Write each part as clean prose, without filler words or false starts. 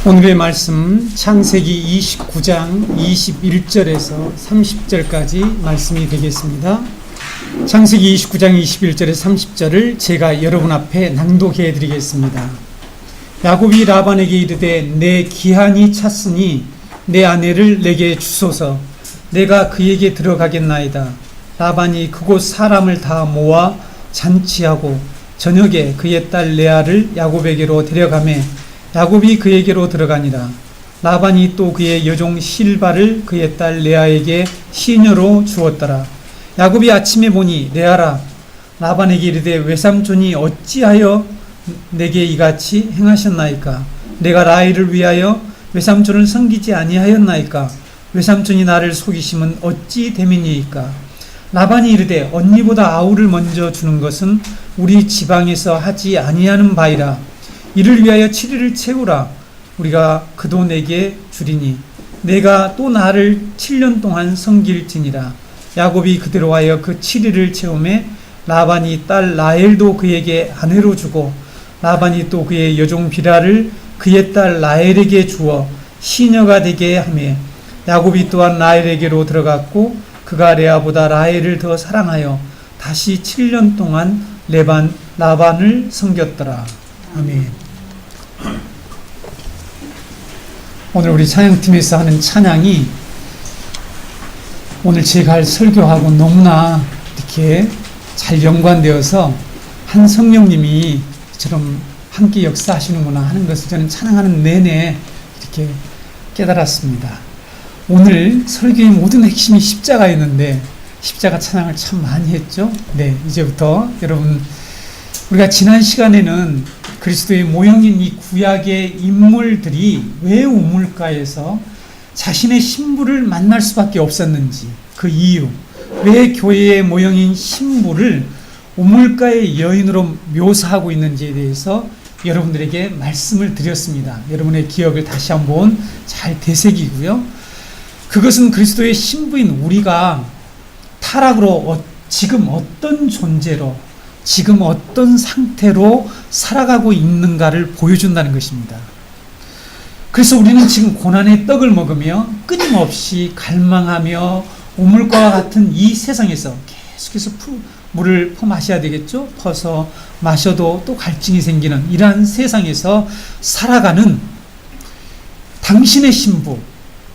오늘의 말씀 창세기 29장 21절에서 30절까지 말씀이 되겠습니다. 창세기 29장 21절에서 30절을 제가 여러분 앞에 낭독해 드리겠습니다. 야곱이 라반에게 이르되 내 기한이 찼으니 내 아내를 내게 주소서. 내가 그에게 들어가겠나이다. 라반이 그곳 사람을 다 모아 잔치하고 저녁에 그의 딸 레아를 야곱에게로 데려가매 야곱이 그에게로 들어가니라. 라반이 또 그의 여종 실바를 그의 딸 레아에게 시녀로 주었더라. 야곱이 아침에 보니 레아라. 라반에게 이르되 외삼촌이 어찌하여 내게 이같이 행하셨나이까? 내가 라헬을 위하여 외삼촌을 섬기지 아니하였나이까? 외삼촌이 나를 속이심은 어찌 됨이니이까? 라반이 이르되 언니보다 아우를 먼저 주는 것은 우리 지방에서 하지 아니하는 바이라. 이를 위하여 7일을 채우라. 우리가 그도 내게 주리니 내가 또 나를 7년 동안 섬길지니라. 야곱이 그대로 하여 그 7일을 채우매 라반이 딸 라헬도 그에게 아내로 주고 라반이 또 그의 여종 비라를 그의 딸 라헬에게 주어 시녀가 되게 하매 야곱이 또한 라헬에게로 들어갔고 그가 레아보다 라헬을 더 사랑하여 다시 7년 동안 라반을 섬겼더라. 아멘. 오늘 우리 찬양팀에서 하는 찬양이 오늘 제가 할 설교하고 너무나 이렇게 잘 연관되어서 한 성령님이 저처럼 함께 역사하시는구나 하는 것을 저는 찬양하는 내내 이렇게 깨달았습니다. 오늘 설교의 모든 핵심이 십자가였는데 십자가 찬양을 참 많이 했죠. 네, 이제부터 여러분 우리가 지난 시간에는 그리스도의 모형인 이 구약의 인물들이 왜 우물가에서 자신의 신부를 만날 수밖에 없었는지 그 이유, 왜 교회의 모형인 신부를 우물가의 여인으로 묘사하고 있는지에 대해서 여러분들에게 말씀을 드렸습니다. 여러분의 기억을 다시 한번 잘 되새기고요. 그것은 그리스도의 신부인 우리가 타락으로 지금 어떤 존재로 지금 어떤 상태로 살아가고 있는가를 보여준다는 것입니다. 그래서 우리는 지금 고난의 떡을 먹으며 끊임없이 갈망하며 우물가와 같은 이 세상에서 계속해서 물을 마셔야 되겠죠? 퍼서 마셔도 또 갈증이 생기는 이러한 세상에서 살아가는 당신의 신부,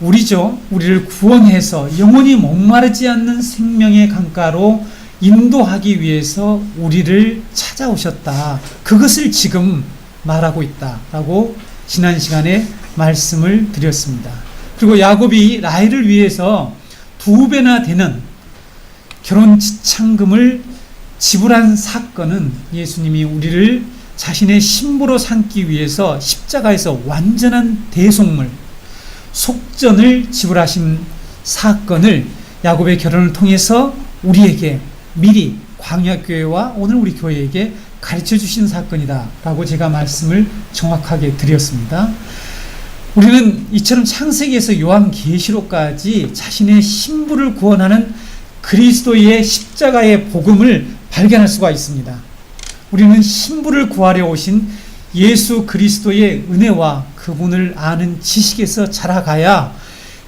우리죠. 우리를 구원해서 영원히 목마르지 않는 생명의 강가로 인도하기 위해서 우리를 찾아오셨다. 그것을 지금 말하고 있다라고 지난 시간에 말씀을 드렸습니다. 그리고 야곱이 라헬을 위해서 2배나 되는 결혼 지참금을 지불한 사건은 예수님이 우리를 자신의 신부로 삼기 위해서 십자가에서 완전한 대속물, 속전을 지불하신 사건을 야곱의 결혼을 통해서 우리에게 미리 광야교회와 오늘 우리 교회에게 가르쳐 주신 사건이다 라고 제가 말씀을 정확하게 드렸습니다. 우리는 이처럼 창세기에서 요한계시록까지 자신의 신부를 구원하는 그리스도의 십자가의 복음을 발견할 수가 있습니다. 우리는 신부를 구하려 오신 예수 그리스도의 은혜와 그분을 아는 지식에서 자라가야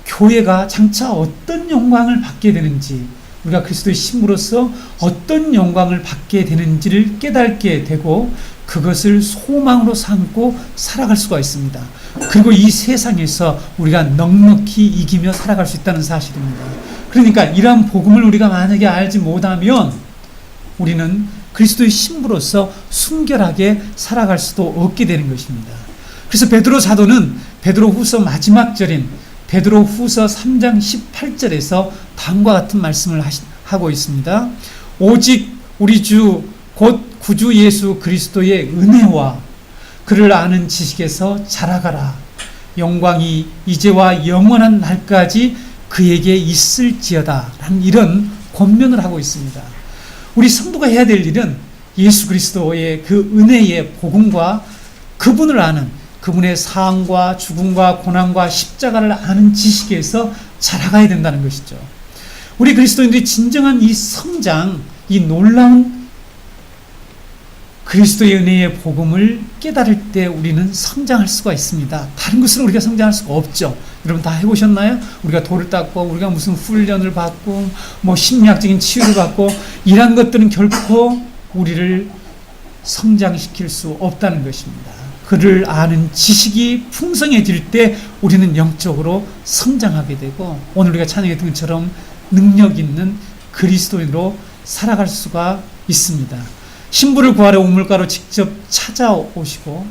교회가 장차 어떤 영광을 받게 되는지, 우리가 그리스도의 신부로서 어떤 영광을 받게 되는지를 깨닫게 되고 그것을 소망으로 삼고 살아갈 수가 있습니다. 그리고 이 세상에서 우리가 넉넉히 이기며 살아갈 수 있다는 사실입니다. 그러니까 이러한 복음을 우리가 만약에 알지 못하면 우리는 그리스도의 신부로서 순결하게 살아갈 수도 없게 되는 것입니다. 그래서 베드로 사도는 베드로후서 마지막 절인 베드로후서 3장 18절에서 다음과 같은 말씀을 하고 있습니다. 오직 우리 주 곧 구주 예수 그리스도의 은혜와 그를 아는 지식에서 자라가라. 영광이 이제와 영원한 날까지 그에게 있을지어다 라는 이런 권면을 하고 있습니다. 우리 성도가 해야 될 일은 예수 그리스도의 그 은혜의 복음과 그분을 아는 그분의 사함과 죽음과 고난과 십자가를 아는 지식에서 자라가야 된다는 것이죠. 우리 그리스도인들이 진정한 이 성장, 이 놀라운 그리스도의 은혜의 복음을 깨달을 때 우리는 성장할 수가 있습니다. 다른 것으로 우리가 성장할 수가 없죠. 여러분 다 해보셨나요? 우리가 돌을 닦고 우리가 무슨 훈련을 받고 뭐 심리학적인 치유를 받고 이런 것들은 결코 우리를 성장시킬 수 없다는 것입니다. 그를 아는 지식이 풍성해질 때 우리는 영적으로 성장하게 되고 오늘 우리가 찬양했던 것처럼 능력 있는 그리스도인으로 살아갈 수가 있습니다. 신부를 구하러 우물가로 직접 찾아오시고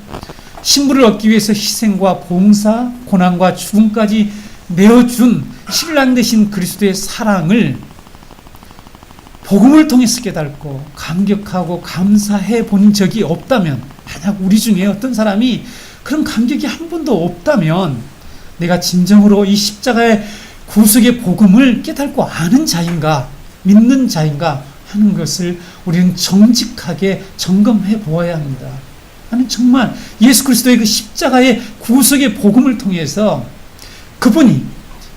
신부를 얻기 위해서 희생과 봉사, 고난과 죽음까지 내어준 신랑 되신 그리스도의 사랑을 복음을 통해서 깨닫고 감격하고 감사해 본 적이 없다면, 만약 우리 중에 어떤 사람이 그런 감격이 한 번도 없다면 내가 진정으로 이 십자가의 구속의 복음을 깨닫고 아는 자인가, 믿는 자인가 하는 것을 우리는 정직하게 점검해 보아야 합니다. 나는 정말 예수 그리스도의 그 십자가의 구속의 복음을 통해서 그분이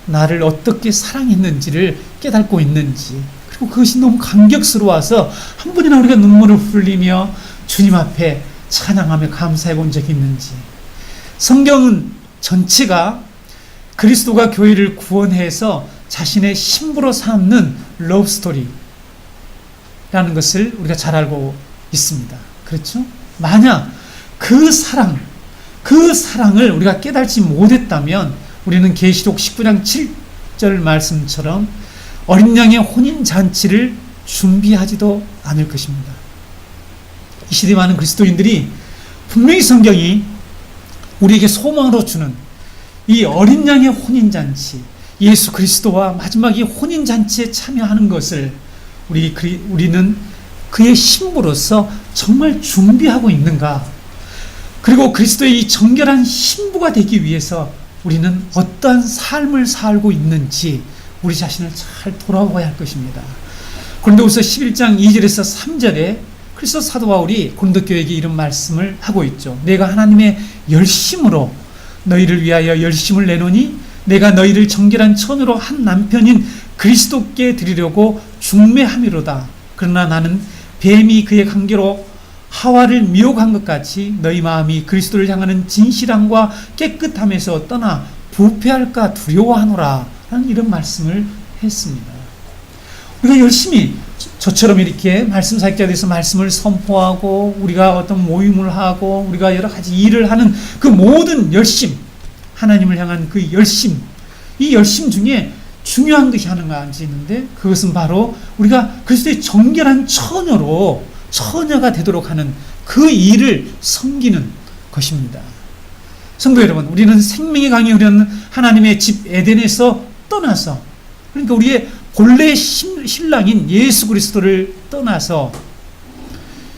나를 어떻게 사랑했는지를 깨닫고 있는지, 그리고 그것이 너무 감격스러워서 한 번이나 우리가 눈물을 흘리며 주님 앞에 찬양하며 감사해 본 적이 있는지. 성경은 전체가 그리스도가 교회를 구원해서 자신의 신부로 삼는 러브스토리라는 것을 우리가 잘 알고 있습니다. 그렇죠? 만약 그 사랑을 우리가 깨닫지 못했다면 우리는 계시록 19장 7절 말씀처럼 어린 양의 혼인잔치를 준비하지도 않을 것입니다. 이 시대에 많은 그리스도인들이 분명히 성경이 우리에게 소망으로 주는 이 어린 양의 혼인잔치, 예수 그리스도와 마지막 이 혼인잔치에 참여하는 것을 우리는 그의 신부로서 정말 준비하고 있는가? 그리고 그리스도의 이 정결한 신부가 되기 위해서 우리는 어떠한 삶을 살고 있는지 우리 자신을 잘 돌아봐야 할 것입니다. 고린도후서 11장 2절에서 3절에 그리스도 사도 바울이 고린도 교회에게 이런 말씀을 하고 있죠. 내가 하나님의 열심으로 너희를 위하여 열심을 내노니 내가 너희를 정결한 처녀로 한 남편인 그리스도께 드리려고 중매함이로다. 그러나 나는 뱀이 그의 관계로 하와를 미혹한 것 같이 너희 마음이 그리스도를 향하는 진실함과 깨끗함에서 떠나 부패할까 두려워하노라 라는 이런 말씀을 했습니다. 우리가 열심히 저처럼 이렇게 말씀 사역자에 대해서 말씀을 선포하고 우리가 어떤 모임을 하고 우리가 여러 가지 일을 하는 그 모든 열심, 하나님을 향한 그 열심, 이 열심 중에 중요한 것이 하나가 있는데 그것은 바로 우리가 그리스도의 정결한 처녀가 되도록 하는 그 일을 섬기는 것입니다. 성도 여러분, 우리는 생명의 강이 흐르는 하나님의 집 에덴에서 떠나서, 그러니까 우리의 본래 신랑인 예수 그리스도를 떠나서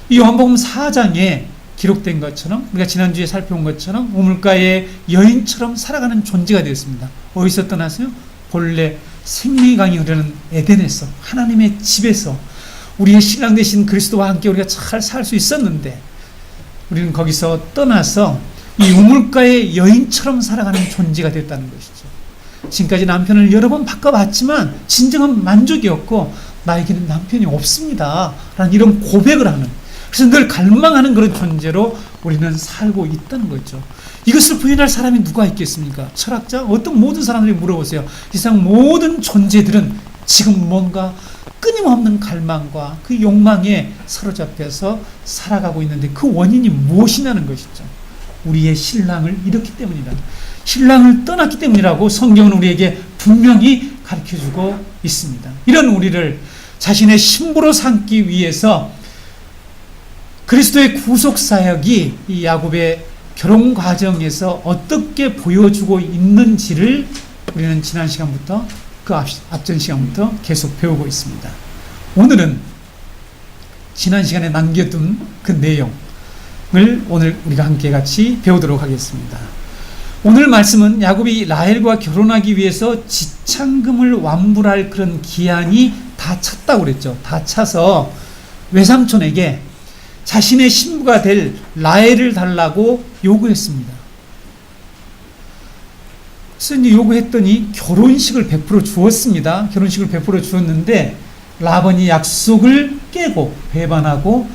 이 요한복음 4장에 기록된 것처럼 우리가 지난주에 살펴본 것처럼 우물가의 여인처럼 살아가는 존재가 되었습니다. 어디서 떠나서요? 본래 생명의 강이 흐르는 에덴에서, 하나님의 집에서 우리의 신랑 되신 그리스도와 함께 우리가 잘 살 수 있었는데 우리는 거기서 떠나서 이 우물가의 여인처럼 살아가는 존재가 됐다는 것이죠. 지금까지 남편을 여러 번 바꿔봤지만 진정한 만족이 없고 나에게는 남편이 없습니다 라는 이런 고백을 하는, 그래서 늘 갈망하는 그런 존재로 우리는 살고 있다는 거죠. 이것을 부인할 사람이 누가 있겠습니까? 철학자? 어떤 모든 사람들이 물어보세요. 이 세상 모든 존재들은 지금 뭔가 끊임없는 갈망과 그 욕망에 사로잡혀서 살아가고 있는데 그 원인이 무엇이냐는 것이죠. 우리의 신랑을 잃었기 때문이다. 신랑을 떠났기 때문이라고 성경은 우리에게 분명히 가르쳐주고 있습니다. 이런 우리를 자신의 신부로 삼기 위해서 그리스도의 구속사역이 이 야곱의 결혼 과정에서 어떻게 보여주고 있는지를 우리는 지난 시간부터 그 앞전 시간부터 계속 배우고 있습니다. 오늘은 지난 시간에 남겨둔 그 내용을 오늘 우리가 함께 같이 배우도록 하겠습니다. 오늘 말씀은 야곱이 라헬과 결혼하기 위해서 지참금을 완불할 그런 기한이 다 찼다고 그랬죠. 다 차서 외삼촌에게 자신의 신부가 될 라헬을 달라고 요구했습니다. 그래서 이제 요구했더니 결혼식을 베풀어 주었습니다. 결혼식을 베풀어 주었는데 라반이 약속을 깨고 배반하고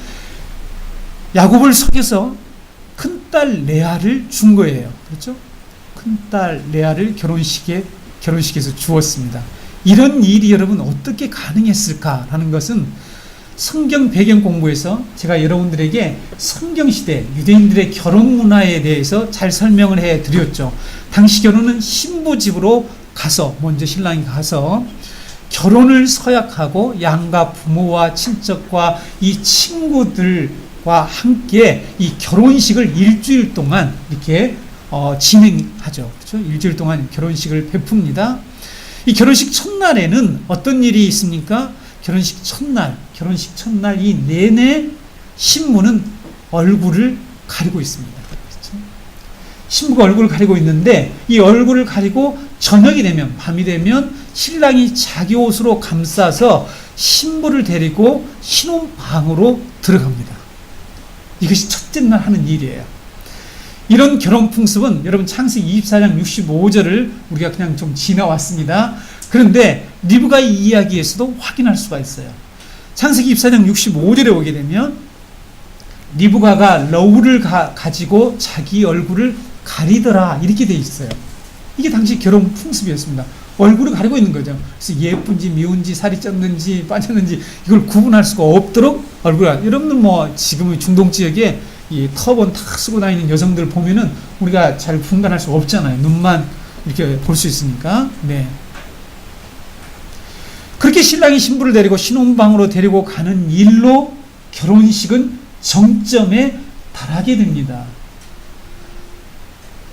야곱을 속여서 큰딸 레아를 준 거예요. 그렇죠? 큰딸 레아를 결혼식에서 주었습니다. 이런 일이 여러분 어떻게 가능했을까라는 것은 성경 배경 공부에서 제가 여러분들에게 성경시대 유대인들의 결혼 문화에 대해서 잘 설명을 해 드렸죠. 당시 결혼은 신부 집으로 가서, 먼저 신랑이 가서 결혼을 서약하고 양가 부모와 친척과 이 친구들과 함께 이 결혼식을 일주일 동안 이렇게 진행하죠. 그렇죠? 일주일 동안 결혼식을 베풉니다. 이 결혼식 첫날에는 어떤 일이 있습니까? 결혼식 첫날 이 내내 신부는 얼굴을 가리고 있습니다. 그렇죠? 신부가 얼굴을 가리고 있는데 이 얼굴을 가리고 저녁이 되면, 밤이 되면 신랑이 자기 옷으로 감싸서 신부를 데리고 신혼방으로 들어갑니다. 이것이 첫째 날 하는 일이에요. 이런 결혼 풍습은 여러분 창세기 24장 65절을 우리가 그냥 좀 지나왔습니다. 그런데 리브가 이 이야기에서도 확인할 수가 있어요. 창세기 24장 65절에 오게 되면 리브가가 러울을 가지고 자기 얼굴을 가리더라 이렇게 돼 있어요. 이게 당시 결혼 풍습이었습니다. 얼굴을 가리고 있는 거죠. 그래서 예쁜지 미운지 살이 쪘는지 빠졌는지 이걸 구분할 수가 없도록 여러분들 지금 중동 지역에 이 터번 탁 쓰고 다니는 여성들 보면은 우리가 잘 분간할 수 없잖아요. 눈만 이렇게 볼 수 있으니까. 네. 그렇게 신랑이 신부를 데리고 신혼방으로 데리고 가는 일로 결혼식은 정점에 달하게 됩니다.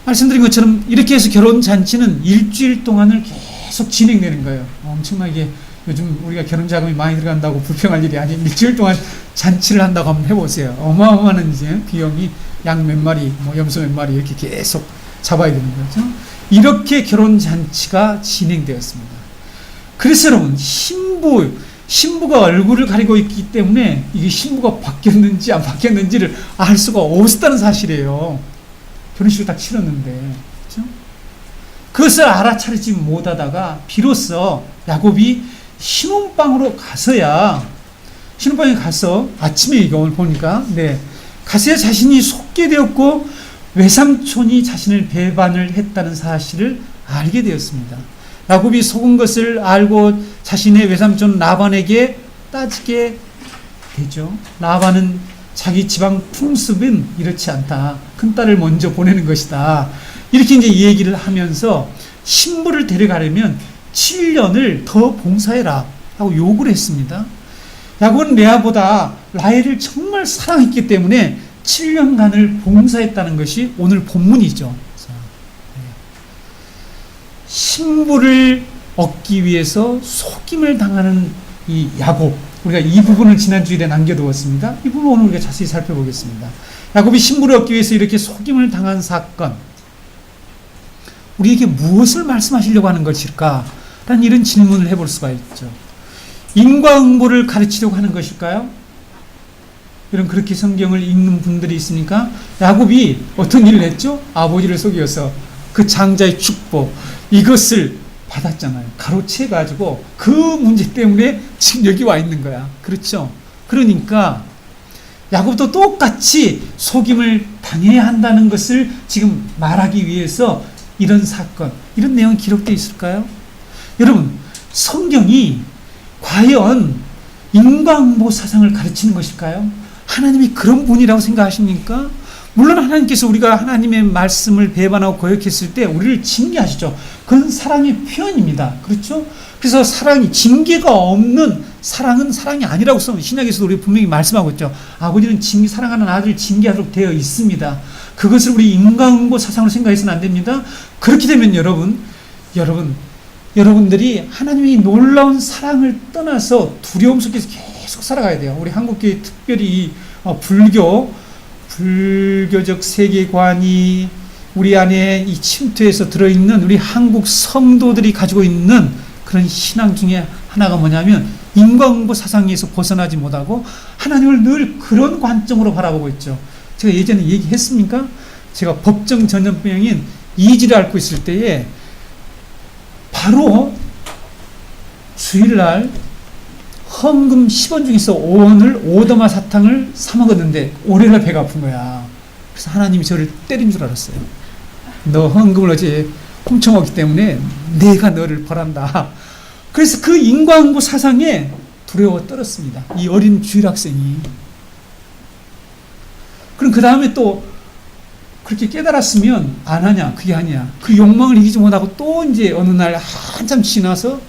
말씀드린 것처럼 이렇게 해서 결혼잔치는 일주일 동안을 계속 진행되는 거예요. 엄청나게 요즘 우리가 결혼 자금이 많이 들어간다고 불평할 일이 아닌 일주일 동안 잔치를 한다고 한번 해보세요. 어마어마한 이제 비용이 양 몇 마리, 염소 몇 마리 이렇게 계속 잡아야 되는 거죠. 이렇게 결혼잔치가 진행되었습니다. 그래서 여러분, 신부가 얼굴을 가리고 있기 때문에 이게 신부가 바뀌었는지 안 바뀌었는지를 알 수가 없었다는 사실이에요. 결혼식을 딱 치렀는데. 그렇죠? 그것을 알아차리지 못하다가 비로소 야곱이 신혼방에 가서 아침에 이거 오늘 보니까 가서야 자신이 속게 되었고 외삼촌이 자신을 배반을 했다는 사실을 알게 되었습니다. 야곱이 속은 것을 알고 자신의 외삼촌 라반에게 따지게 되죠. 라반은 자기 지방 풍습은 이렇지 않다. 큰딸을 먼저 보내는 것이다. 이렇게 이제 얘기를 하면서 신부를 데려가려면 7년을 더 봉사해라 하고 요구를 했습니다. 야곱은 레아보다 라헬을 정말 사랑했기 때문에 7년간을 봉사했다는 것이 오늘 본문이죠. 신부를 얻기 위해서 속임을 당하는 이 야곱, 우리가 이 부분을 지난주일에 남겨두었습니다. 이 부분 오늘 우리가 자세히 살펴보겠습니다. 야곱이 신부를 얻기 위해서 이렇게 속임을 당한 사건, 우리에게 무엇을 말씀하시려고 하는 것일까? 라는 이런 질문을 해볼 수가 있죠. 인과응보를 가르치려고 하는 것일까요? 여러분, 그렇게 성경을 읽는 분들이 있으니까 야곱이 어떤 일을 했죠? 아버지를 속여서 그 장자의 축복, 이것을 받았잖아요. 가로채가지고 그 문제 때문에 지금 여기 와 있는 거야. 그렇죠? 그러니까 야곱도 똑같이 속임을 당해야 한다는 것을 지금 말하기 위해서 이런 사건, 이런 내용이 기록되어 있을까요? 여러분, 성경이 과연 인과응보 사상을 가르치는 것일까요? 하나님이 그런 분이라고 생각하십니까? 물론 하나님께서 우리가 하나님의 말씀을 배반하고 거역했을 때 우리를 징계하시죠. 그건 사랑의 표현입니다. 그렇죠? 그래서 징계가 없는 사랑은 사랑이 아니라고 신약에서도 우리 분명히 말씀하고 있죠. 아버지는 사랑하는 아들을 징계하도록 되어 있습니다. 그것을 우리 인과응보 사상으로 생각해서는 안 됩니다. 그렇게 되면 여러분들이 하나님의 놀라운 사랑을 떠나서 두려움 속에서 계속 살아가야 돼요. 우리 한국교회 특별히 불교적 세계관이 우리 안에 이 침투해서 들어있는 우리 한국 성도들이 가지고 있는 그런 신앙 중에 하나가 뭐냐면 인과응보 사상에서 벗어나지 못하고 하나님을 늘 그런 관점으로 바라보고 있죠. 제가 예전에 얘기했습니까? 제가 법정 전염병인 이지를 앓고 있을 때에 바로 주일날 헌금 10원 중에서 5원을 오더마 사탕을 사 먹었는데 올해나 배가 아픈 거야. 그래서 하나님이 저를 때린 줄 알았어요. 너 헌금을 어제 훔쳐먹기 때문에 내가 너를 벌한다. 그래서 그 인과응보 사상에 두려워 떨었습니다. 이 어린 주일 학생이. 그럼 그 다음에 또 그렇게 깨달았으면 안 하냐? 그게 아니야. 그 욕망을 이기지 못하고 또 이제 어느 날 한참 지나서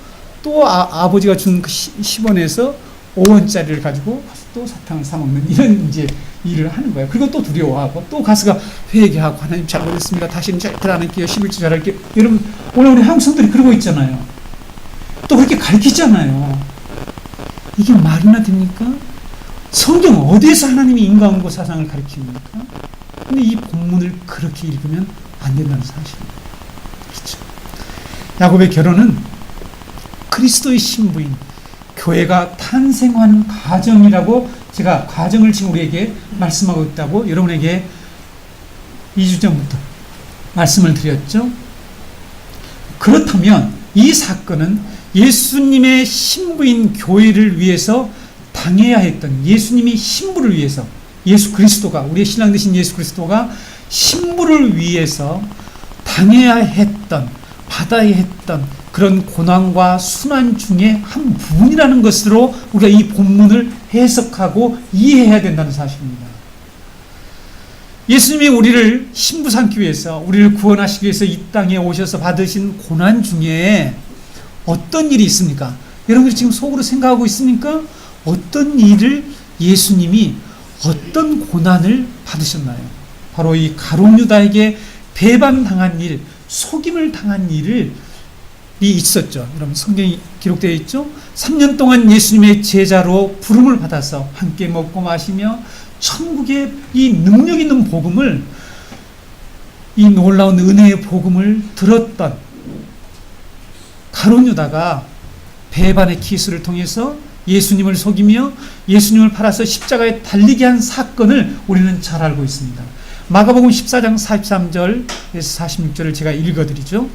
또 아버지가 준 그 10원에서 5원짜리를 가지고 또 사탕을 사먹는 이런 이제 일을 하는 거예요. 그리고 또 두려워하고 또 가서가 회개하고 하나님 잘못했습니다. 다시는 절대 안 할게요. 11조 잘할게요. 여러분 오늘 우리 한국 성도들이 그러고 있잖아요. 또 그렇게 가르치잖아요. 이게 말이나 됩니까? 성경 어디에서 하나님이 인과응보 사상을 가르칩니까? 근데 이 본문을 그렇게 읽으면 안 된다는 사실입니다. 그렇죠. 야곱의 결혼은 그리스도의 신부인 교회가 탄생하는 과정이라고 제가 과정을 지금 우리에게 말씀하고 있다고 여러분에게 2주 전부터 말씀을 드렸죠. 그렇다면 이 사건은 예수님의 신부인 교회를 위해서 당해야 했던, 예수님이 신부를 위해서, 예수 그리스도가, 우리의 신랑 되신 예수 그리스도가 신부를 위해서 당해야 했던, 받아야 했던 그런 고난과 순환 중에 한 부분이라는 것으로 우리가 이 본문을 해석하고 이해해야 된다는 사실입니다. 예수님이 우리를 신부 삼기 위해서, 우리를 구원하시기 위해서 이 땅에 오셔서 받으신 고난 중에 어떤 일이 있습니까? 여러분들이 지금 속으로 생각하고 있습니까? 어떤 일을 예수님이 어떤 고난을 받으셨나요? 바로 이 가룟 유다에게 배반당한 일, 속임을 당한 일이 있었죠. 여러분 성경이 기록되어 있죠. 3년 동안 예수님의 제자로 부름을 받아서 함께 먹고 마시며 천국의 이 능력 있는 복음을, 이 놀라운 은혜의 복음을 들었던 가룟 유다가 배반의 기술을 통해서 예수님을 속이며 예수님을 팔아서 십자가에 달리게 한 사건을 우리는 잘 알고 있습니다. 마가복음 14장 43절에서 46절을 제가 읽어드리죠.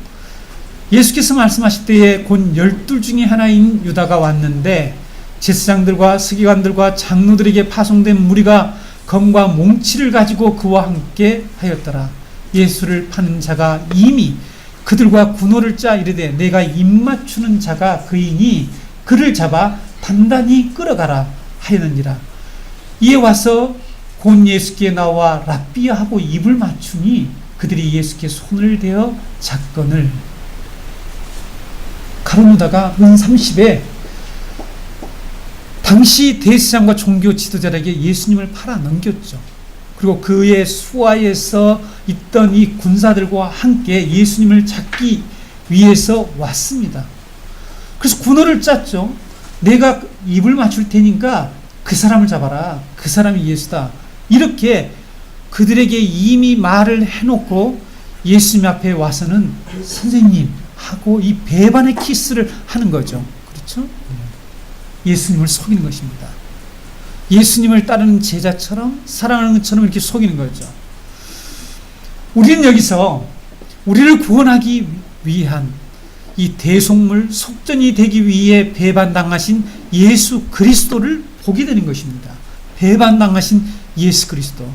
예수께서 말씀하실 때에 곧 12 중에 하나인 유다가 왔는데 제사장들과 서기관들과 장로들에게 파송된 무리가 검과 몽치를 가지고 그와 함께 하였더라. 예수를 파는 자가 이미 그들과 군호를 짜 이르되 내가 입맞추는 자가 그이니 그를 잡아 단단히 끌어가라 하였느니라. 이에 와서 곧 예수께 나와 랍비야 하고 입을 맞추니 그들이 예수께 손을 대어 잡건을. 가룟 유다가 은 30에 당시 대제사장과 종교 지도자에게 예수님을 팔아 넘겼죠. 그리고 그의 수하에서 있던 이 군사들과 함께 예수님을 잡기 위해서 왔습니다. 그래서 군호를 짰죠. 내가 입을 맞출 테니까 그 사람을 잡아라. 그 사람이 예수다. 이렇게 그들에게 이미 말을 해놓고 예수님 앞에 와서는 선생님 하고 이 배반의 키스를 하는 거죠. 그렇죠? 예수님을 속이는 것입니다. 예수님을 따르는 제자처럼, 사랑하는 것처럼 이렇게 속이는 거죠. 우리는 여기서 우리를 구원하기 위한 이 대속물, 속전이 되기 위해 배반당하신 예수 그리스도를 보게 되는 것입니다. 배반당하신 예수 그리스도.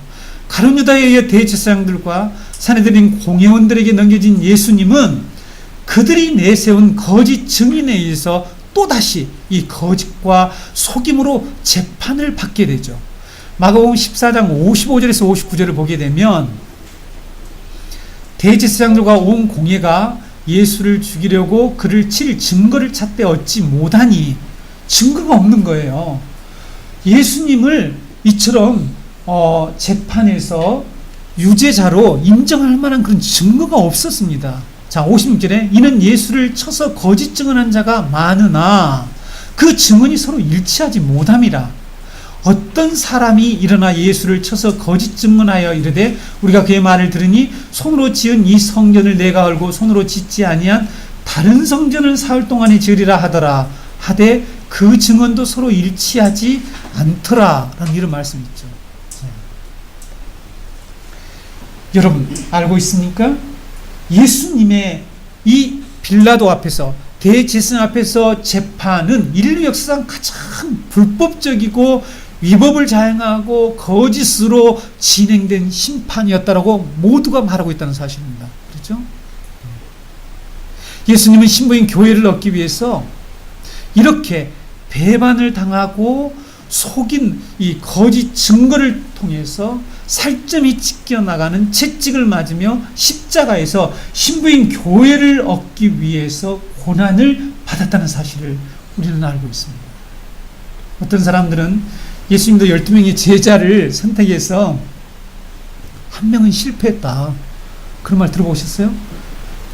가룟 유다에 의해 대제사장들과 사내들인 공회원들에게 넘겨진 예수님은 그들이 내세운 거짓 증인에 의해서 또다시 이 거짓과 속임으로 재판을 받게 되죠. 마가복음 14장 55절에서 59절을 보게 되면 대제사장들과 온 공회가 예수를 죽이려고 그를 칠 증거를 찾되 얻지 못하니, 증거가 없는 거예요. 예수님을 이처럼 재판에서 유죄자로 인정할 만한 그런 증거가 없었습니다. 자, 56절에 이는 예수를 쳐서 거짓 증언한 자가 많으나 그 증언이 서로 일치하지 못함이라. 어떤 사람이 일어나 예수를 쳐서 거짓 증언하여 이르되 우리가 그의 말을 들으니 손으로 지은 이 성전을 내가 헐고 손으로 짓지 아니한 다른 성전을 사흘 동안에 지으리라 하더라 하되 그 증언도 서로 일치하지 않더라 라는 이런 말씀이 있죠. 여러분 알고 있습니까? 예수님의 이 빌라도 앞에서 대제사장 앞에서 재판은 인류 역사상 가장 불법적이고 위법을 자행하고 거짓으로 진행된 심판이었다라고 모두가 말하고 있다는 사실입니다. 그렇죠? 예수님은 신부인 교회를 얻기 위해서 이렇게 배반을 당하고 속인 이 거짓 증거를 통해서 살점이 찢겨나가는 채찍을 맞으며 십자가에서 신부인 교회를 얻기 위해서 고난을 받았다는 사실을 우리는 알고 있습니다. 어떤 사람들은 예수님도 12명의 제자를 선택해서 한 명은 실패했다, 그런 말 들어보셨어요?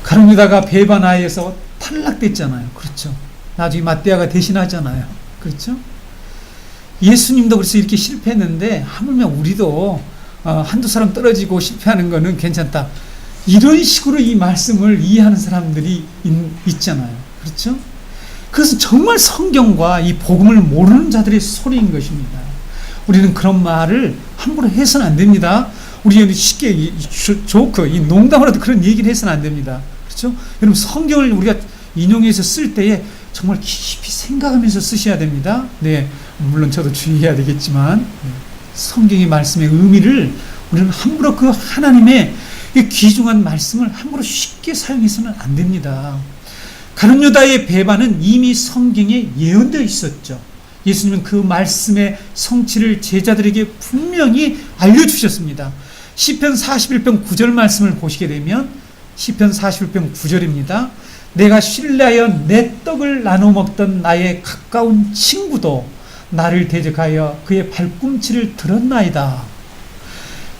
가룟 유다가 배반하에서 탈락됐잖아요. 그렇죠? 나중에 matthea가 대신하잖아요. 그렇죠? 예수님도 그래서 이렇게 실패했는데 하물며 우리도 한두 사람 떨어지고 실패하는 거는 괜찮다, 이런 식으로 이 말씀을 이해하는 사람들이 있잖아요. 그렇죠? 그것은 정말 성경과 이 복음을 모르는 자들의 소리인 것입니다. 우리는 그런 말을 함부로 해서는 안 됩니다. 우리 쉽게 이 농담으로도 그런 얘기를 해서는 안 됩니다. 그렇죠? 여러분, 성경을 우리가 인용해서 쓸 때에 정말 깊이 생각하면서 쓰셔야 됩니다. 네, 물론 저도 주의해야 되겠지만 성경의 말씀의 의미를 우리는 함부로 그 하나님의 이 귀중한 말씀을 함부로 쉽게 사용해서는 안 됩니다. 가룟 유다의 배반은 이미 성경에 예언되어 있었죠. 예수님은 그 말씀의 성취를 제자들에게 분명히 알려주셨습니다. 시편 41편 9절 말씀을 보시게 되면 시편 41편 9절입니다. 내가 신뢰하여 내 떡을 나눠 먹던 나의 가까운 친구도 나를 대적하여 그의 발꿈치를 들었나이다.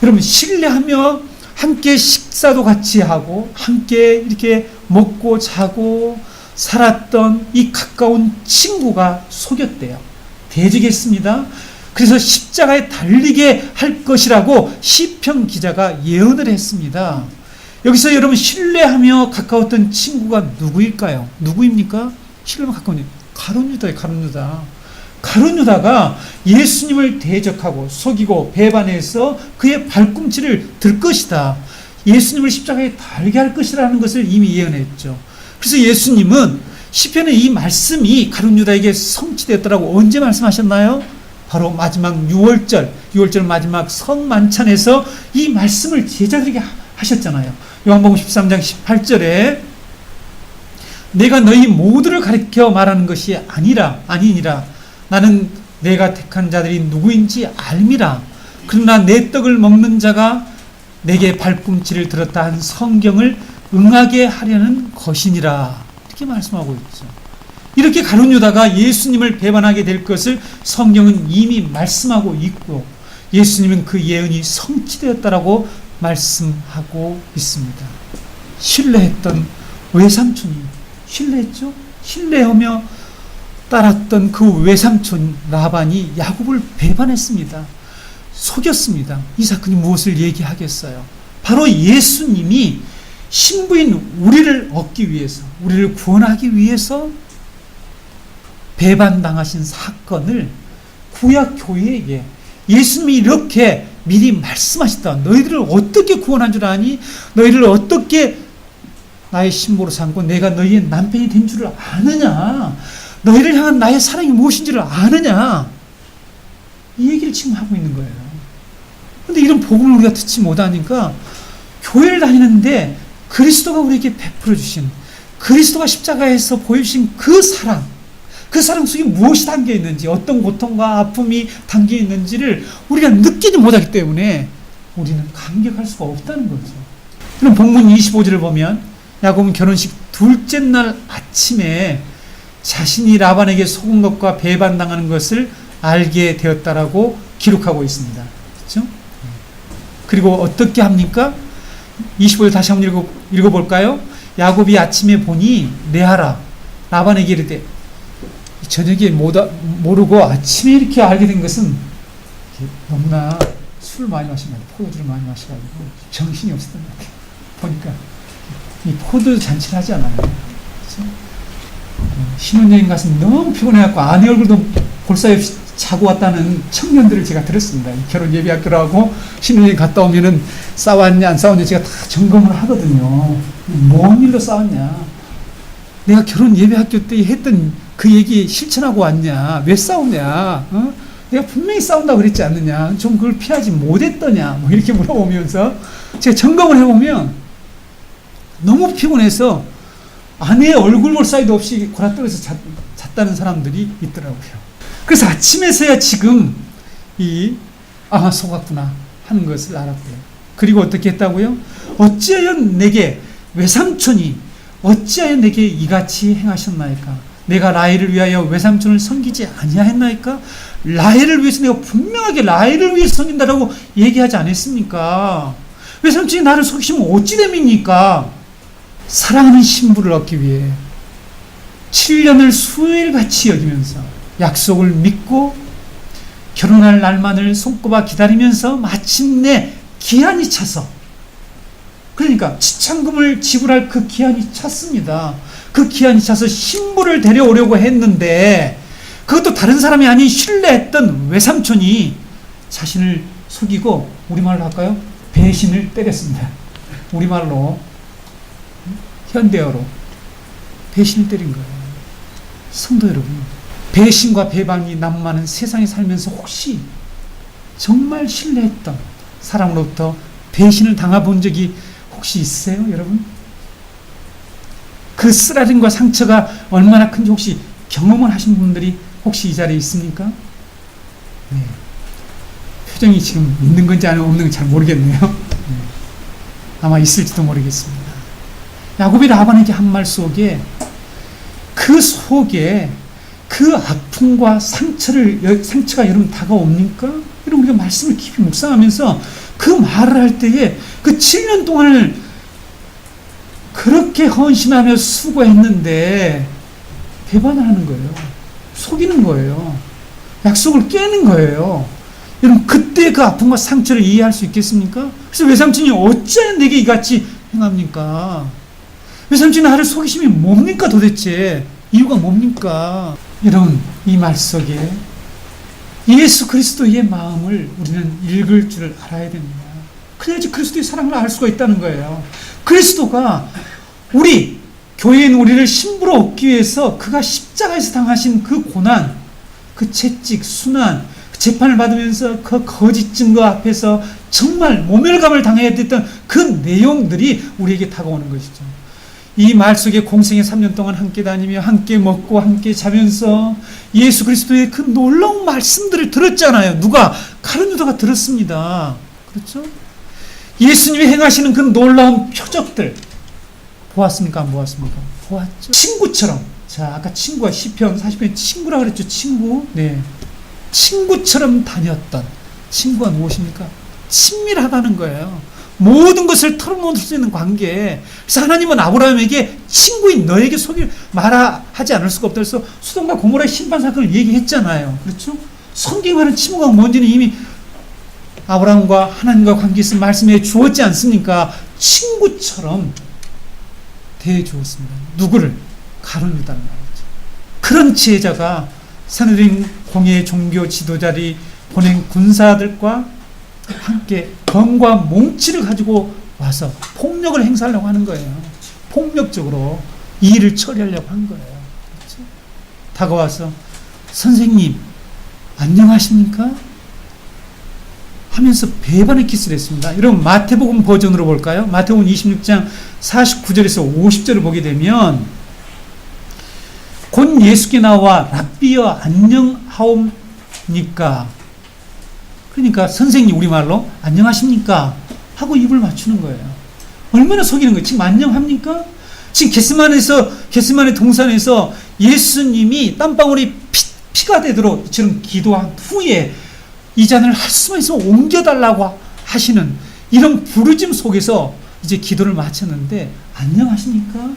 여러분, 신뢰하며 함께 식사도 같이 하고 함께 이렇게 먹고 자고 살았던 이 가까운 친구가 속였대요. 대적했습니다. 그래서 십자가에 달리게 할 것이라고 시편 기자가 예언을 했습니다. 여기서 여러분, 신뢰하며 가까웠던 친구가 누구일까요? 누구입니까? 신뢰하며 가까운 가룟 유다예요. 가룟 유다. 가룟 유다가 예수님을 대적하고 속이고 배반해서 그의 발꿈치를 들 것이다, 예수님을 십자가에 달게 할 것이라는 것을 이미 예언했죠. 그래서 예수님은 시편의 이 말씀이 가룟 유다에게 성취됐더라고 언제 말씀하셨나요? 바로 마지막 6월절 마지막 성만찬에서 이 말씀을 제자들에게 하셨잖아요. 요한복음 13장 18절에 내가 너희 모두를 가리켜 말하는 것이 아니니라 나는 내가 택한 자들이 누구인지 알미라. 그러나 내 떡을 먹는 자가 내게 발꿈치를 들었다 한 성경을 응하게 하려는 것이니라. 이렇게 말씀하고 있죠. 이렇게 가룟 유다가 예수님을 배반하게 될 것을 성경은 이미 말씀하고 있고 예수님은 그 예언이 성취되었다라고 말씀하고 있습니다. 신뢰했던 외삼촌이 신뢰했죠? 신뢰하며 따랐던 그 외삼촌 라반이 야곱을 배반했습니다. 속였습니다. 이 사건이 무엇을 얘기하겠어요? 바로 예수님이 신부인 우리를 얻기 위해서, 우리를 구원하기 위해서 배반당하신 사건을 구약 교회에게 예수님이 이렇게 미리 말씀하셨다. 너희들을 어떻게 구원한 줄 아니? 너희를 어떻게 나의 신부로 삼고 내가 너희의 남편이 된 줄을 아느냐? 너희를 향한 나의 사랑이 무엇인지를 아느냐? 이 얘기를 지금 하고 있는 거예요. 그런데 이런 복음을 우리가 듣지 못하니까 교회를 다니는데 그리스도가 우리에게 베풀어 주신, 그리스도가 십자가에서 보여주신 그 사랑 속에 무엇이 담겨 있는지, 어떤 고통과 아픔이 담겨 있는지를 우리가 느끼지 못하기 때문에 우리는 감격할 수가 없다는 거죠. 그럼 본문 25절을 보면 야곱은 결혼식 둘째 날 아침에 자신이 라반에게 속은 것과 배반당하는 것을 알게 되었다라고 기록하고 있습니다. 그렇죠? 그리고 어떻게 합니까? 25절 다시 한번 읽어볼까요? 야곱이 아침에 보니 레아라 라반에게 이르되, 저녁에 모르고 아침에 이렇게 알게 된 것은 너무나 술을 많이 마신 것 같아요. 포도주를 많이 마셔가지고 정신이 없었던 것 같아요. 보니까 이 포도 잔치를 하지 않아요. 그렇죠? 신혼여행 가서 너무 피곤해갖고 아내 얼굴도 볼 사이 없이 자고 왔다는 청년들을 제가 들었습니다. 결혼 예비학교로 하고 신혼여행 갔다 오면은 싸웠냐 안 싸웠냐 제가 다 점검을 하거든요. 뭔 일로 싸웠냐. 내가 결혼 예배학교 때 했던 그 얘기 실천하고 왔냐? 왜 싸우냐? 어? 내가 분명히 싸운다고 그랬지 않느냐? 좀 그걸 피하지 못했더냐? 뭐 이렇게 물어보면서 제가 점검을 해보면 너무 피곤해서 아내의 얼굴 볼 사이도 없이 골아떨어서 잤다는 사람들이 있더라고요. 그래서 아침에서야 지금 속았구나 하는 것을 알았고요. 그리고 어떻게 했다고요? 어찌하여 내게 외삼촌이 어찌하여 내게 이같이 행하셨나이까? 내가 라헬을 위하여 외삼촌을 섬기지 아니하였나이까? 라헬을 위해서 내가 분명하게 라헬을 위해서 섬긴다라고 얘기하지 않았습니까? 외삼촌이 나를 속이시면 어찌 됨입니까? 사랑하는 신부를 얻기 위해 7년을 수일같이 여기면서 약속을 믿고 결혼할 날만을 손꼽아 기다리면서 마침내 기한이 차서, 그러니까 지참금을 지불할 그 기한이 찼습니다. 그 기한이 차서 신부를 데려오려고 했는데 그것도 다른 사람이 아닌 신뢰했던 외삼촌이 자신을 속이고, 우리말로 할까요? 배신을 때렸습니다. 우리말로, 현대어로 배신을 때린 거예요. 성도 여러분, 배신과 배반이 난무하는 세상에 살면서 혹시 정말 신뢰했던 사람으로부터 배신을 당해본 적이 혹시 있으세요, 여러분? 그 쓰라림과 상처가 얼마나 큰지 혹시 경험을 하신 분들이 혹시 이 자리에 있습니까? 네. 표정이 지금 있는 건지 아니면 없는 건지 잘 모르겠네요. 네. 아마 있을지도 모르겠습니다. 야곱이 라반에게 한 말 속에 그 아픔과 상처가 여러분 다가옵니까? 여러분, 우리가 말씀을 깊이 묵상하면서 그 말을 할 때에 그 7년 동안을 그렇게 헌신하며 수고했는데 배반을 하는 거예요. 속이는 거예요. 약속을 깨는 거예요. 여러분, 그때 그 아픔과 상처를 이해할 수 있겠습니까? 그래서 외삼촌이 어찌하여 내게 이같이 행합니까? 외삼촌이 나를 속이심이 뭡니까 도대체? 이유가 뭡니까? 여러분, 이 말 속에 예수 그리스도의 마음을 우리는 읽을 줄 알아야 됩니다. 그래야지 그리스도의 사랑을 알 수가 있다는 거예요. 그리스도가 우리 교회인 우리를 신부로 얻기 위해서 그가 십자가에서 당하신 그 고난, 그 채찍, 순환, 그 재판을 받으면서 그 거짓 증거 앞에서 정말 모멸감을 당해야 됐던 그 내용들이 우리에게 다가오는 것이죠. 이 말 속에 공생의 3년 동안 함께 다니며 함께 먹고 함께 자면서 예수 그리스도의 그 놀라운 말씀들을 들었잖아요. 누가? 가룟 유다가 들었습니다. 그렇죠? 예수님이 행하시는 그 놀라운 표적들 보았습니까? 안 보았습니까? 보았죠. 친구처럼. 자, 아까 친구가 시편 40편에 친구라 그랬죠. 친구. 네. 친구처럼 다녔던 친구가 무엇입니까? 친밀하다는 거예요. 모든 것을 털어놓을 수 있는 관계. 그래서 하나님은 아브라함에게 친구인 너에게 말하지 않을 수가 없다. 그래서 소돔과 고모라의 심판 사건을 얘기했잖아요. 그렇죠? 성경하는 친구가 뭔지는 이미 아브라함과 하나님과 관계 있음 말씀해 주었지 않습니까? 친구처럼 대해 주었습니다. 누구를? 가룟 유다를 말이죠. 그런 제자가 산헤드린 공예 종교 지도자들이 보낸 군사들과 함께 검과 몽치를 가지고 와서 폭력을 행사하려고 하는 거예요. 폭력적으로 이 일을 처리하려고 한 거예요. 그렇죠? 다가와서 선생님 안녕하십니까? 하면서 배반의 키스를 했습니다. 여러분, 마태복음 버전으로 볼까요? 마태복음 26장 49절에서 50절을 보게 되면 곧 예수께 나와 랍비여 안녕하옵니까? 그러니까 선생님, 우리말로 안녕하십니까? 하고 입을 맞추는 거예요. 얼마나 속이는 거예요. 지금 안녕합니까? 지금 겟세마네 동산에서 예수님이 땀방울이 피가 되도록 이처럼 기도한 후에 이 잔을 할 수만 있으면 옮겨달라고 하시는 이런 부르짐 속에서 이제 기도를 마쳤는데 안녕하십니까?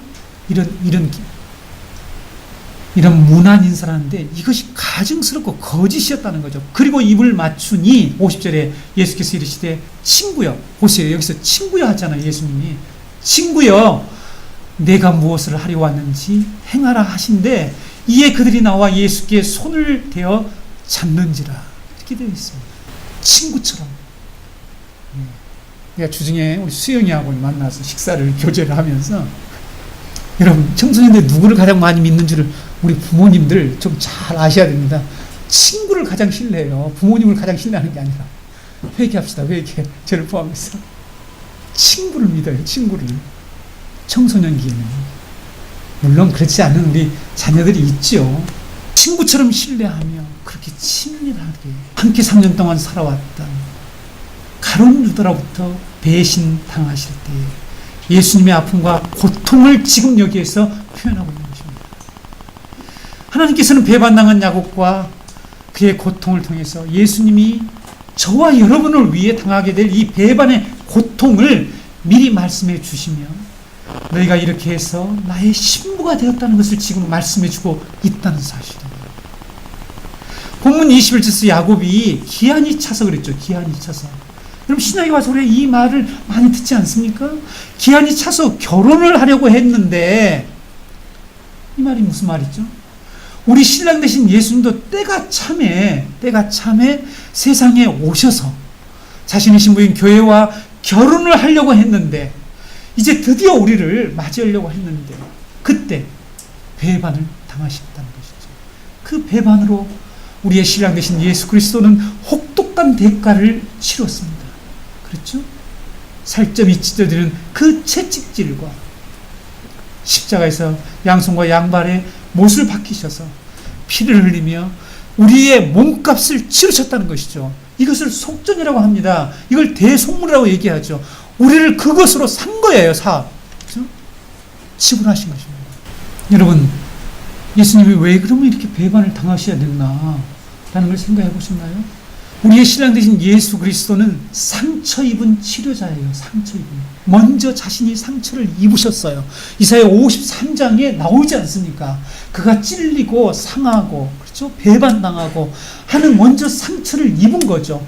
이런 무난 인사를 하는데 이것이 가증스럽고 거짓이었다는 거죠. 그리고 입을 맞추니 50절에 예수께서 이르시되 친구여, 보세요. 여기서 친구여 하잖아요. 예수님이 친구여 내가 무엇을 하려 왔는지 행하라 하신데 이에 그들이 나와 예수께 손을 대어 잡는지라 이렇게 되어 있습니다. 친구처럼. 내가 주중에 우리 수영이하고 만나서 식사를 교제를 하면서 여러분, 청소년들 누구를 가장 많이 믿는 줄을 우리 부모님들 좀 잘 아셔야 됩니다. 친구를 가장 신뢰해요. 부모님을 가장 신뢰하는 게 아니라. 회개합시다. 회개. 저를 포함해서. 친구를 믿어요. 친구를. 청소년기에는. 물론 그렇지 않은 우리 자녀들이 있죠. 친구처럼 신뢰하며 그렇게 친밀하게 함께 3년 동안 살아왔던 가룟 유다로부터 배신 당하실 때 예수님의 아픔과 고통을 지금 여기에서 표현하고 있는 것입니다. 하나님께서는 배반당한 야곱과 그의 고통을 통해서 예수님이 저와 여러분을 위해 당하게 될 이 배반의 고통을 미리 말씀해 주시며 너희가 이렇게 해서 나의 신부가 되었다는 것을 지금 말씀해 주고 있다는 사실입니다. 본문 21절에서 야곱이 기한이 차서 그랬죠. 기한이 차서. 여러분 신약에 와서 우리가 이 말을 많이 듣지 않습니까? 기한이 차서 결혼을 하려고 했는데 이 말이 무슨 말이죠? 우리 신랑 되신 예수님도 때가 참에 세상에 오셔서 자신의 신부인 교회와 결혼을 하려고 했는데 이제 드디어 우리를 맞이하려고 했는데 그때 배반을 당하셨다는 것이죠. 그 배반으로 우리의 신랑 되신 예수 그리스도는 혹독한 대가를 치렀습니다. 그렇죠? 살점이 찢어지는 그 채찍질과 십자가에서 양손과 양발에 못을 박히셔서 피를 흘리며 우리의 몸값을 치르셨다는 것이죠. 이것을 속전이라고 합니다. 이걸 대속물이라고 얘기하죠. 우리를 그것으로 산 거예요. 그렇죠? 지불하신 것입니다. 여러분, 예수님이 왜 그러면 이렇게 배반을 당하셔야 됐나 라는 걸 생각해 보셨나요? 우리의 신랑 되신 예수 그리스도는 상처 입은 치료자예요. 상처 입은. 먼저 자신이 상처를 입으셨어요. 이사야 53장에 나오지 않습니까? 그가 찔리고 상하고 그렇죠? 배반당하고 하는 먼저 상처를 입은 거죠.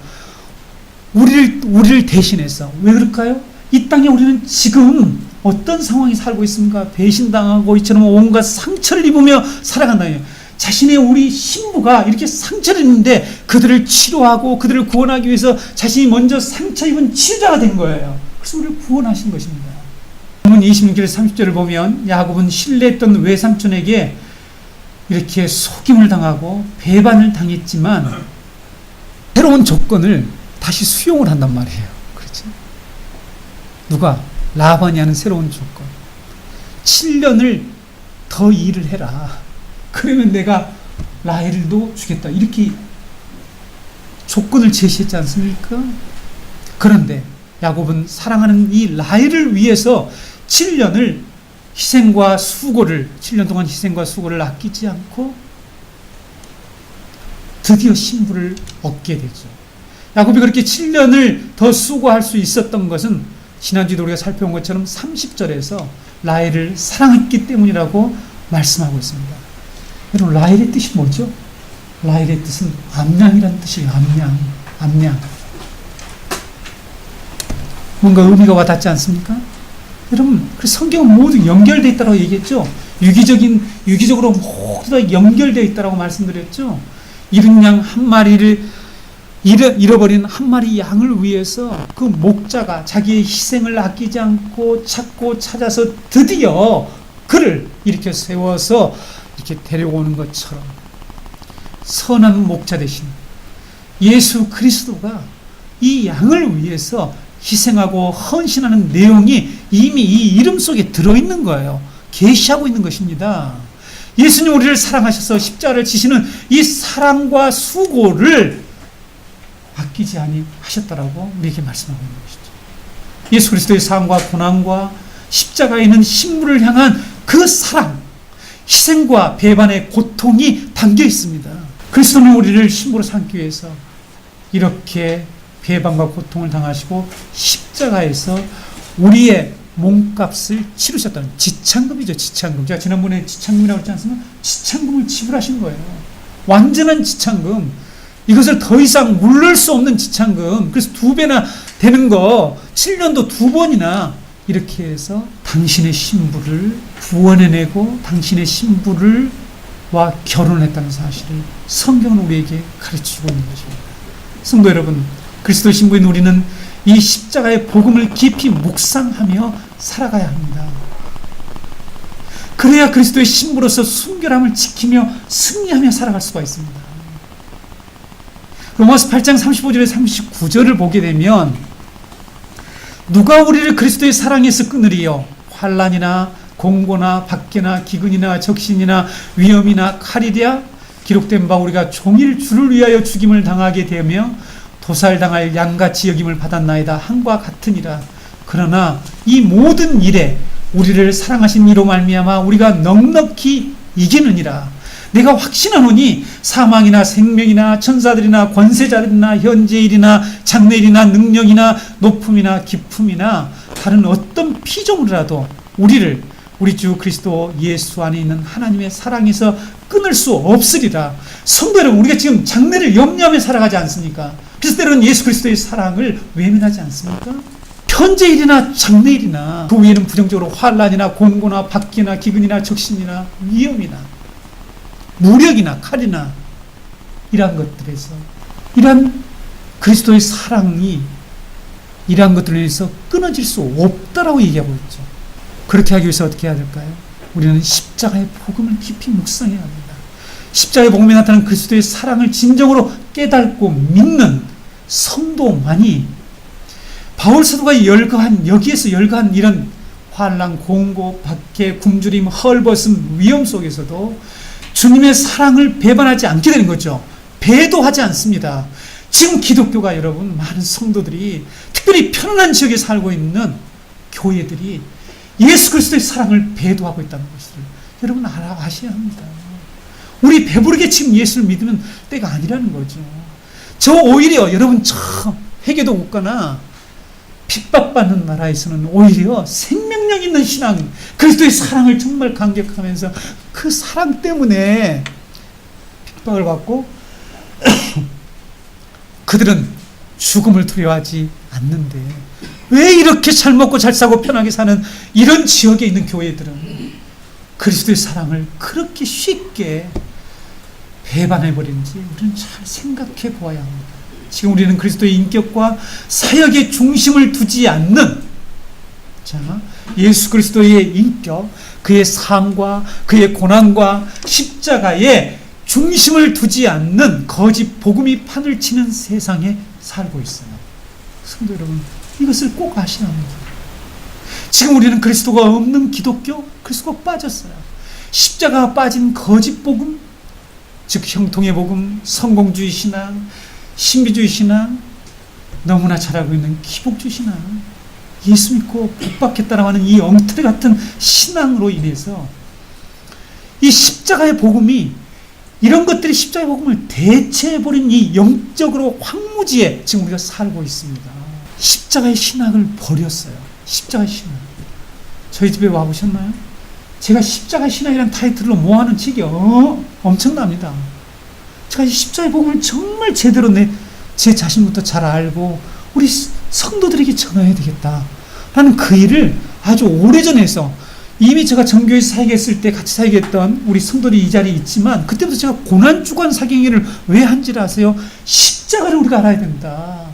우리를 대신해서. 왜 그럴까요? 이 땅에 우리는 지금 어떤 상황이 살고 있습니까? 배신당하고 이처럼 온갖 상처를 입으며 살아간다요. 자신의 우리 신부가 이렇게 상처를 입는데 그들을 치료하고 그들을 구원하기 위해서 자신이 먼저 상처 입은 치료자가 된 거예요. 그래서 우리를 구원하신 것입니다. 본문 26절 30절을 보면 야곱은 신뢰했던 외삼촌에게 이렇게 속임을 당하고 배반을 당했지만 새로운 조건을 다시 수용을 한단 말이에요. 그렇죠? 누가? 라반이 하는 새로운 조건. 7년을 더 일을 해라. 그러면 내가 라헬도 주겠다. 이렇게 조건을 제시했지 않습니까? 그런데 야곱은 사랑하는 이 라헬을 위해서 7년 동안 희생과 수고를 아끼지 않고 드디어 신부를 얻게 되죠. 야곱이 그렇게 7년을 더 수고할 수 있었던 것은 지난주에도 우리가 살펴본 것처럼 30절에서 라헬을 사랑했기 때문이라고 말씀하고 있습니다. 여러분, 라헬의 뜻이 뭐죠? 라헬의 뜻은 암양이라는 뜻이에요. 암양. 뭔가 의미가 와닿지 않습니까? 여러분, 그 성경은 모두 연결되어 있다고 얘기했죠? 유기적으로 모두 다 연결되어 있다고 말씀드렸죠? 잃은 양 한 마리를 잃어버린 한 마리 양을 위해서 그 목자가 자기의 희생을 아끼지 않고 찾고 찾아서 드디어 그를 이렇게 세워서 이렇게 데려오는 것처럼 선한 목자 되신 예수 그리스도가 이 양을 위해서 희생하고 헌신하는 내용이 이미 이 이름 속에 들어있는 거예요. 계시하고 있는 것입니다. 예수님 우리를 사랑하셔서 십자가를 지시는 이 사랑과 수고를 아끼지 아니하셨다라고 우리에게 말씀하고 있는 것이죠. 예수 그리스도의 사랑과 고난과 십자가에 있는 신부를 향한 그 사랑, 희생과 배반의 고통이 담겨 있습니다. 그리스도는 우리를 신부로 삼기 위해서 이렇게 배반과 고통을 당하시고 십자가에서 우리의 몸값을 치르셨다는 지참금이죠. 지참금. 제가 지난번에 지참금이라고 했지 않습니까? 지참금을 지불하신 거예요. 완전한 지참금. 이것을 더 이상 물을 수 없는 지참금. 그래서 2배나 되는 거 7년도 2번이나 이렇게 해서 당신의 신부를 구원해내고 당신의 신부를 와 결혼했다는 사실을 성경은 우리에게 가르치고 있는 것입니다. 성도 여러분, 그리스도 신부인 우리는 이 십자가의 복음을 깊이 묵상하며 살아가야 합니다. 그래야 그리스도의 신부로서 순결함을 지키며 승리하며 살아갈 수가 있습니다. 로마서 8장 35절에 39절을 보게 되면 누가 우리를 그리스도의 사랑에서 끊으리요? 환난이나 공고나 박해나 기근이나 적신이나 위험이나 칼이랴? 기록된 바 우리가 종일 주를 위하여 죽임을 당하게 되며 도살당할 양같이 여김을 받았나이다 한과 같으니라. 그러나 이 모든 일에 우리를 사랑하신 이로 말미암아 우리가 넉넉히 이기느니라. 내가 확신하노니 사망이나 생명이나 천사들이나 권세자들이나 현재일이나 장래일이나 능력이나 높음이나 깊음이나 다른 어떤 피조물이라도 우리를 우리 주 그리스도 예수 안에 있는 하나님의 사랑에서 끊을 수 없으리라. 성도 여러분, 우리가 지금 장래를 염려하며 살아가지 않습니까? 그래서 때로는 예수 그리스도의 사랑을 외면하지 않습니까? 현재일이나 장래일이나 그 위에는 부정적으로 환난이나 공고나 박해나 기근이나 적신이나 위험이나 무력이나 칼이나 이러한 것들에서 이러한 그리스도의 사랑이 이러한 것들로 인해서 끊어질 수 없다라고 얘기하고 있죠. 그렇게 하기 위해서 어떻게 해야 될까요? 우리는 십자가의 복음을 깊이 묵상해야 합니다. 십자가의 복음에 나타난 그리스도의 사랑을 진정으로 깨닫고 믿는 성도만이 바울 사도가 여기에서 열거한 이런 환난, 공고, 박해, 굶주림, 헐벗음, 위험 속에서도 주님의 사랑을 배반하지 않게 되는 거죠. 배도하지 않습니다. 지금 기독교가 여러분, 많은 성도들이 특별히 편안한 지역에 살고 있는 교회들이 예수 그리스도의 사랑을 배도하고 있다는 것을 여러분 아셔야 합니다. 우리 배부르게 지금 예수를 믿으면 때가 아니라는 거죠. 저 오히려 여러분 저 회개도 국가나 핍박받는 나라에서는 오히려 생명력 있는 신앙, 그리스도의 사랑을 정말 감격하면서 그 사랑 때문에 핍박을 받고 그들은 죽음을 두려워하지 않는데 왜 이렇게 잘 먹고 잘 사고 편하게 사는 이런 지역에 있는 교회들은 그리스도의 사랑을 그렇게 쉽게 배반해버리는지 우리는 잘 생각해 보아야 합니다. 지금 우리는 그리스도의 인격과 사역의 중심을 두지 않는 예수 그리스도의 인격, 그의 삶과 그의 고난과 십자가에 중심을 두지 않는 거짓 복음이 판을 치는 세상에 살고 있어요. 성도 여러분, 이것을 꼭 아셔야 합니다. 지금 우리는 그리스도가 없는 기독교, 그리스도가 빠졌어요. 십자가가 빠진 거짓 복음, 즉 형통의 복음, 성공주의 신앙, 신비주의 신앙, 너무나 잘 알고 있는 기복주의 신앙, 예수 믿고 복받겠다라고 하는 이 엉터리 같은 신앙으로 인해서 이 십자가의 복음이, 이런 것들이 십자가의 복음을 대체해버린 이 영적으로 황무지에 지금 우리가 살고 있습니다. 십자가의 신학을 버렸어요. 십자가의 신학. 저희 집에 와보셨나요? 제가 십자가의 신학이라는 타이틀로 모아놓은 책이 엄청납니다. 제가 이 십자가의 복음을 정말 제대로 제 자신부터 잘 알고 우리 성도들에게 전해야 되겠다라는 그 일을 아주 오래전에 해서, 이미 제가 정교회에서 사역했을 때 같이 사역했던 우리 성도들이 이 자리에 있지만, 그때부터 제가 고난주간 사경회를 왜 한지를 아세요? 십자가를 우리가 알아야 된다.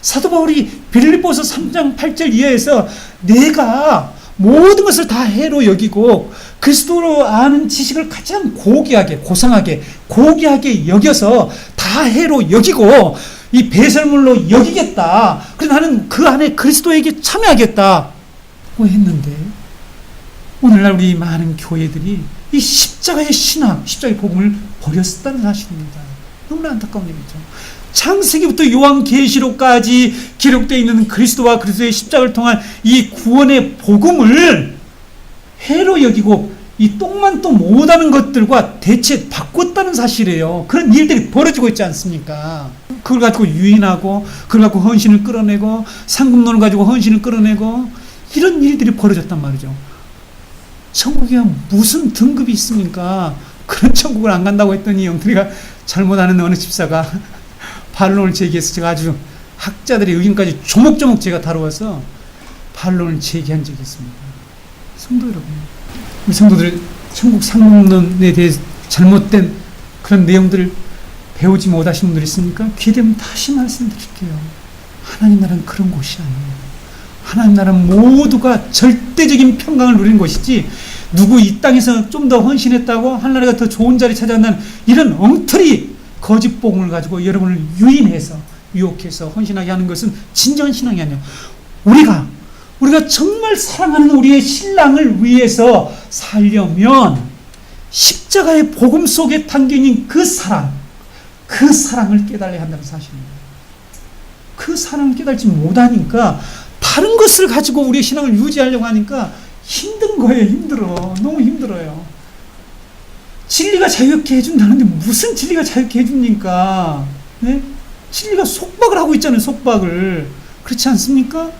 사도 바울이 빌립보서 3장 8절 이하에서 내가 모든 것을 다 해로 여기고 그리스도로 아는 지식을 가장 고귀하게 여겨서 다 해로 여기고 이 배설물로 여기겠다. 그래서 나는 그 안에 그리스도에게 참여하겠다고 했는데, 오늘날 우리 많은 교회들이 이 십자가의 신학, 십자가의 복음을 버렸다는 사실입니다. 너무나 안타까운 일이죠. 창세기부터 요한계시록까지 기록되어 있는 그리스도와 그리스도의 십자가를 통한 이 구원의 복음을 해로 여기고 이 똥만 또 못하는 것들과 대체 바꿨다는 사실이에요. 그런 일들이 벌어지고 있지 않습니까? 그걸 가지고 유인하고, 그걸 가지고 헌신을 끌어내고, 상금론을 가지고 헌신을 끌어내고, 이런 일들이 벌어졌단 말이죠. 천국에 무슨 등급이 있습니까? 그런 천국을 안 간다고 했더니 영들이가 잘못하는 어느 집사가 반론을 제기해서 제가 아주 학자들의 의견까지 조목조목 제가 다루어서 반론을 제기한 적이 있습니다. 성도 여러분, 우리 성도들 천국 상록론에 대해 잘못된 그런 내용들을 배우지 못하신 분들이 있습니까? 기회되면 다시 말씀드릴게요. 하나님 나라는 그런 곳이 아니에요. 하나님 나라는 모두가 절대적인 평강을 누리는 곳이지, 누구 이 땅에서 좀 더 헌신했다고 하늘나라가 더 좋은 자리 찾아간다는 이런 엉터리 거짓 복음을 가지고 여러분을 유인해서 유혹해서 헌신하게 하는 것은 진정한 신앙이 아니에요. 우리가 정말 사랑하는 우리의 신랑을 위해서 살려면 십자가의 복음 속에 담겨있는 그 사랑을 깨달아야 한다는 사실입니다. 그 사랑을 깨달지 못하니까 다른 것을 가지고 우리의 신앙을 유지하려고 하니까 힘든 거예요. 힘들어. 너무 힘들어요. 진리가 자유롭게 해준다는데 무슨 진리가 자유롭게 해줍니까? 네? 진리가 속박을 하고 있잖아요. 속박을. 그렇지 않습니까?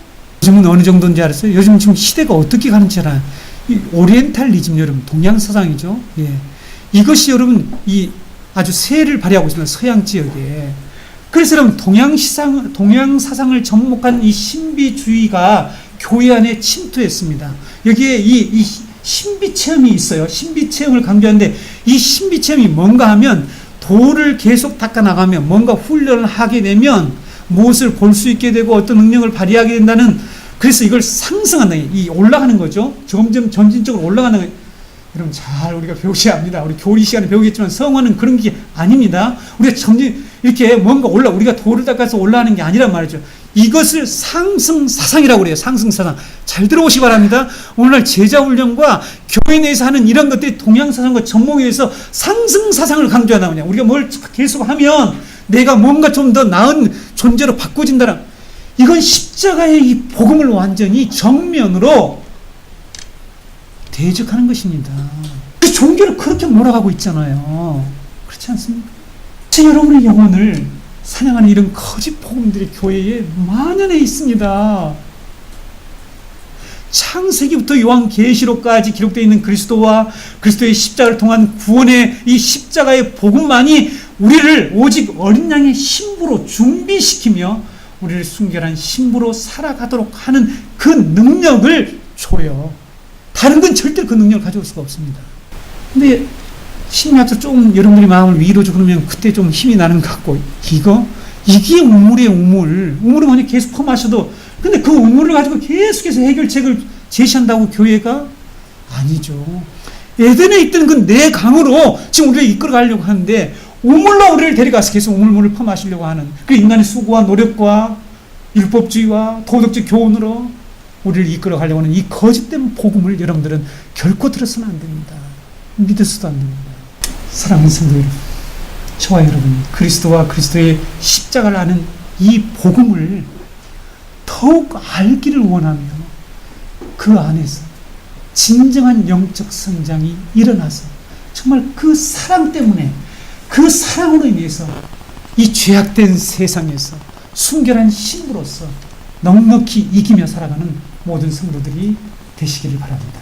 요즘은 어느 정도인지 알았어요? 요즘 지금 시대가 어떻게 가는지 알아요? 이 오리엔탈리즘, 여러분, 동양 사상이죠. 예. 이것이 여러분 아주 세를 발휘하고 있습니다. 서양 지역에. 그래서 여러분 동양 사상을 접목한 이 신비주의가 교회 안에 침투했습니다. 여기에 이 신비 체험이 있어요. 신비 체험을 강조하는데 이 신비 체험이 뭔가 하면 돌을 계속 닦아 나가면 뭔가 훈련을 하게 되면 무엇을 볼 수 있게 되고 어떤 능력을 발휘하게 된다는, 그래서 이걸 상승한다. 이 올라가는 거죠. 점점 점진적으로 올라가는 거예요. 여러분 잘 우리가 배우셔야 합니다. 우리 교리 시간에 배우겠지만 성화는 그런 게 아닙니다. 우리가 이렇게 뭔가 우리가 돌을 닦아서 올라가는 게 아니란 말이죠. 이것을 상승사상이라고 그래요. 상승사상. 잘 들어보시기 바랍니다. 오늘날 제자훈련과 교회 내에서 하는 이런 것들이 동양사상과 접목해서 상승사상을 강조하다 보냐. 우리가 뭘 계속하면 내가 뭔가 좀 더 나은 존재로 바꿔진다는, 이건 십자가의 이 복음을 완전히 정면으로 대적하는 것입니다. 그 종교를 그렇게 몰아가고 있잖아요. 그렇지 않습니까? 여러분의 영혼을 사냥하는 이런 거짓 복음들이 교회에 만연해 있습니다. 창세기부터 요한계시록까지 기록되어 있는 그리스도와 그리스도의 십자가를 통한 구원의 이 십자가의 복음만이 우리를 오직 어린 양의 신부로 준비시키며 우리를 순결한 신부로 살아가도록 하는 그 능력을 줘요. 다른 건 절대 그 능력을 가져올 수가 없습니다. 근데 신약적으로 조금 여러분들의 마음을 위로줘 그러면 그때 좀 힘이 나는 것 같고, 이게 우물이에요. 우물은 뭐냐, 계속 퍼마셔도. 근데 그 우물을 가지고 계속해서 해결책을 제시한다고 교회가? 아니죠. 에덴에 있던 그 내 강으로 지금 우리를 이끌어가려고 하는데 우물로 우리를 데려가서 계속 우물물을 퍼마시려고 하는, 그 인간의 수고와 노력과 율법주의와 도덕적 교훈으로 우리를 이끌어가려고 하는 이 거짓된 복음을 여러분들은 결코 들어서는 안 됩니다. 믿어서도 안 됩니다. 사랑하는 성도 여러분, 저와 여러분이 그리스도와 그리스도의 십자가를 아는 이 복음을 더욱 알기를 원하며 그 안에서 진정한 영적 성장이 일어나서 정말 그 사랑 때문에, 그 사랑으로 인해서 이 죄악된 세상에서 순결한 신부로서 넉넉히 이기며 살아가는 모든 성도들이 되시기를 바랍니다.